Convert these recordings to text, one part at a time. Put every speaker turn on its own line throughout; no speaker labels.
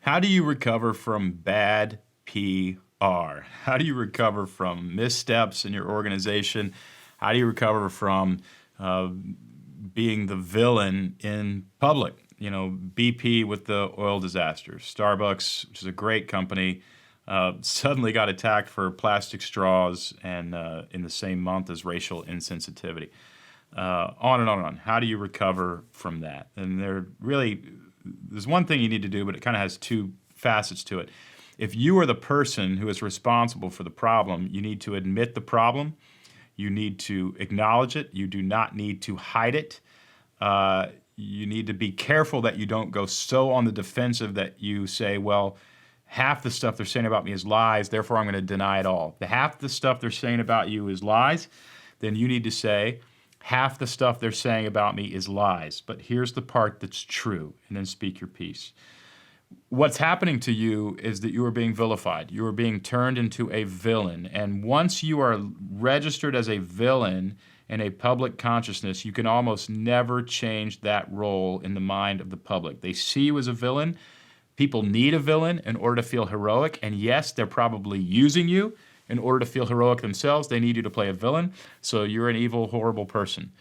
How do you recover from bad PR? How do you recover from missteps in your organization? How do you recover from uh, being the villain in public? You know, BP with the oil disaster, Starbucks, which is a great company, suddenly got attacked for plastic straws and in the same month as racial insensitivity. On and on and on. How do you recover from that? And there's one thing you need to do, but it kind of has two facets to it. If you are the person who is responsible for the problem, you need to admit the problem. You need to acknowledge it. You do not need to hide it. You need to be careful that you don't go so on the defensive that you say, well, half the stuff they're saying about me is lies, therefore I'm going to deny it all. The half the stuff they're saying about you is lies, then you need to say, half the stuff they're saying about me is lies, but here's the part that's true, and then speak your piece. What's happening to you is that you are being vilified. You are being turned into a villain, and once you are registered as a villain in a public consciousness, you can almost never change that role in the mind of the public. They see you as a villain. People need a villain in order to feel heroic, and yes, they're probably using you in order to feel heroic themselves. They need you to play a villain, so you're an evil, horrible person.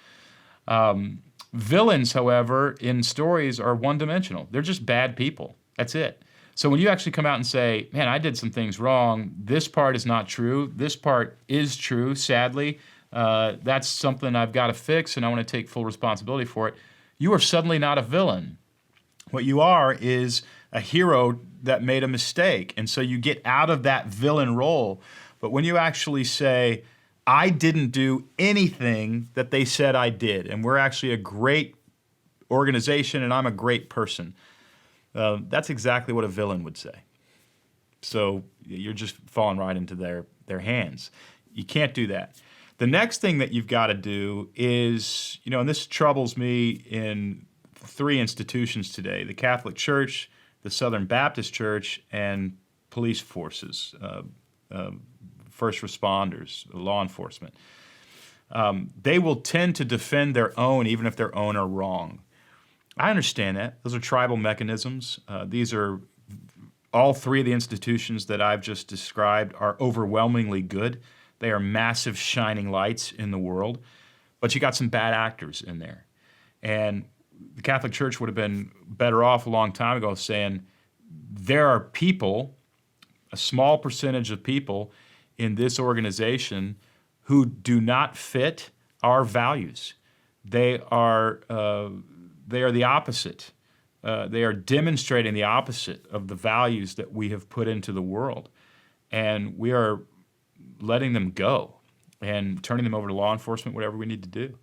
Villains, however, in stories are one-dimensional. They're just bad people. That's it. So when you actually come out and say, man, I did some things wrong, this part is not true, this part is true, sadly, that's something I've got to fix and I want to take full responsibility for it, you are suddenly not a villain. What you are is a hero that made a mistake. And so you get out of that villain role. But when you actually say, I didn't do anything that they said I did, and we're actually a great organization and I'm a great person, that's exactly what a villain would say. So you're just falling right into their hands. You can't do that. The next thing that you've got to do is, and this troubles me in three institutions today: the Catholic Church, the Southern Baptist Church, and police forces, first responders, law enforcement. They will tend to defend their own even if their own are wrong. I understand that. Those are tribal mechanisms. These are all three of the institutions that I've just described are overwhelmingly good. They are massive shining lights in the world, but you got some bad actors in there. And the Catholic Church would have been better off a long time ago saying there are people, a small percentage of people in this organization who do not fit our values. They are the opposite. They are demonstrating the opposite of the values that we have put into the world. And we are letting them go and turning them over to law enforcement, whatever we need to do.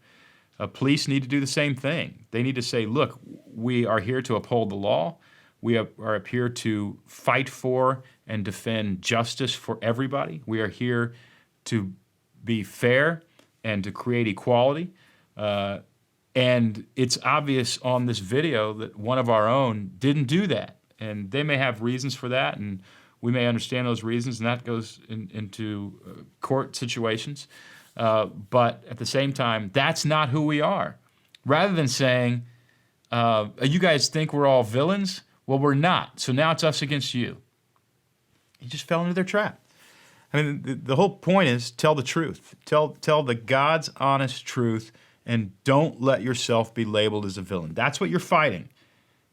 Police need to do the same thing. They need to say, look, we are here to uphold the law. We are up here to fight for and defend justice for everybody. We are here to be fair and to create equality. And it's obvious on this video that one of our own didn't do that. And they may have reasons for that, and we may understand those reasons, and that goes into court situations. But at the same time, that's not who we are. Rather than saying, you guys think we're all villains? Well, we're not. So now it's us against you. You just fell into their trap. I mean, the whole point is tell the truth. Tell the God's honest truth, and don't let yourself be labeled as a villain. That's what you're fighting.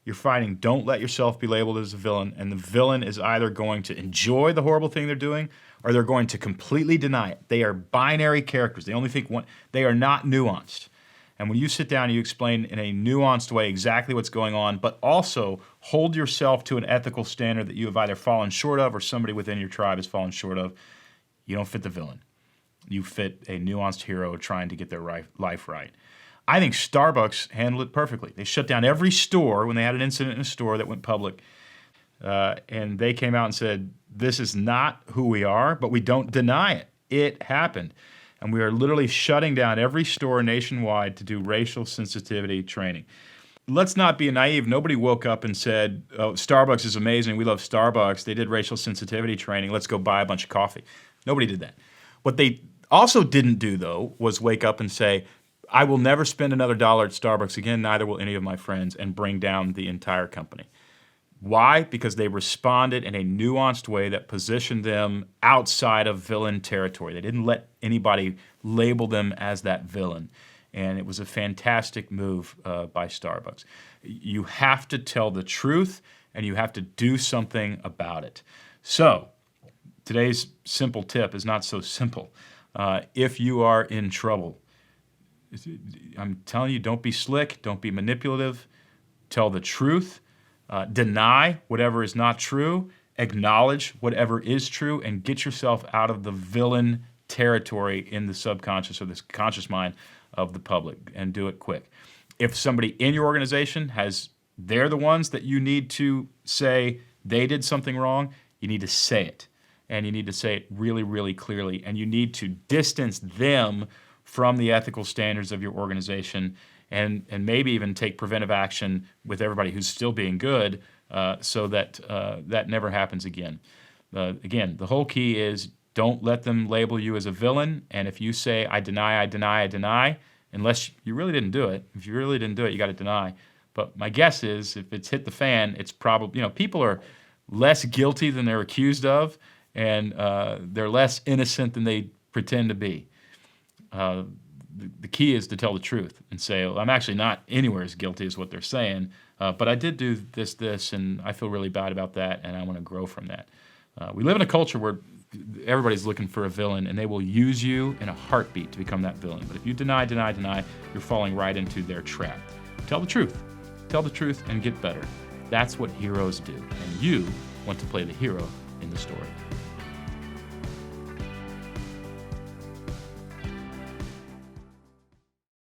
You're fighting, don't let yourself be labeled as a villain, and the villain is either going to enjoy the horrible thing they're doing or they're going to completely deny it. They are binary characters. They only think one. They are not nuanced. And when you sit down and you explain in a nuanced way exactly what's going on, but also hold yourself to an ethical standard that you have either fallen short of or somebody within your tribe has fallen short of, you don't fit the villain. You fit a nuanced hero trying to get their life right. I think Starbucks handled it perfectly. They shut down every store when they had an incident in a store that went public. And they came out and said, this is not who we are, but we don't deny it. It happened. And we are literally shutting down every store nationwide to do racial sensitivity training. Let's not be naive. Nobody woke up and said, oh, Starbucks is amazing. We love Starbucks. They did racial sensitivity training. Let's go buy a bunch of coffee. Nobody did that. What they also didn't do, though, was wake up and say, I will never spend another dollar at Starbucks again, neither will any of my friends, and bring down the entire company. Why? Because they responded in a nuanced way that positioned them outside of villain territory. They didn't let anybody label them as that villain. And it was a fantastic move by Starbucks. You have to tell the truth, and you have to do something about it. So, today's simple tip is not so simple. If you are in trouble, I'm telling you, don't be slick, don't be manipulative, tell the truth, deny whatever is not true, acknowledge whatever is true, and get yourself out of the villain territory in the subconscious or the conscious mind of the public, and do it quick. If somebody in your organization they're the ones that you need to say they did something wrong, you need to say it. And you need to say it really, really clearly. And you need to distance them from the ethical standards of your organization, and maybe even take preventive action with everybody who's still being good, so that that never happens again. Again, the whole key is don't let them label you as a villain. And if you say, I deny, I deny, I deny, unless you really didn't do it. If you really didn't do it, you got to deny. But my guess is if it's hit the fan, it's probably, people are less guilty than they're accused of, and they're less innocent than they pretend to be. The key is to tell the truth and say, well, I'm actually not anywhere as guilty as what they're saying, but I did do this, and I feel really bad about that, and I want to grow from that. We live in a culture where everybody's looking for a villain, and they will use you in a heartbeat to become that villain. But if you deny, you're falling right into their trap. Tell the truth. Tell the truth and get better. That's what heroes do, and you want to play the hero in the story.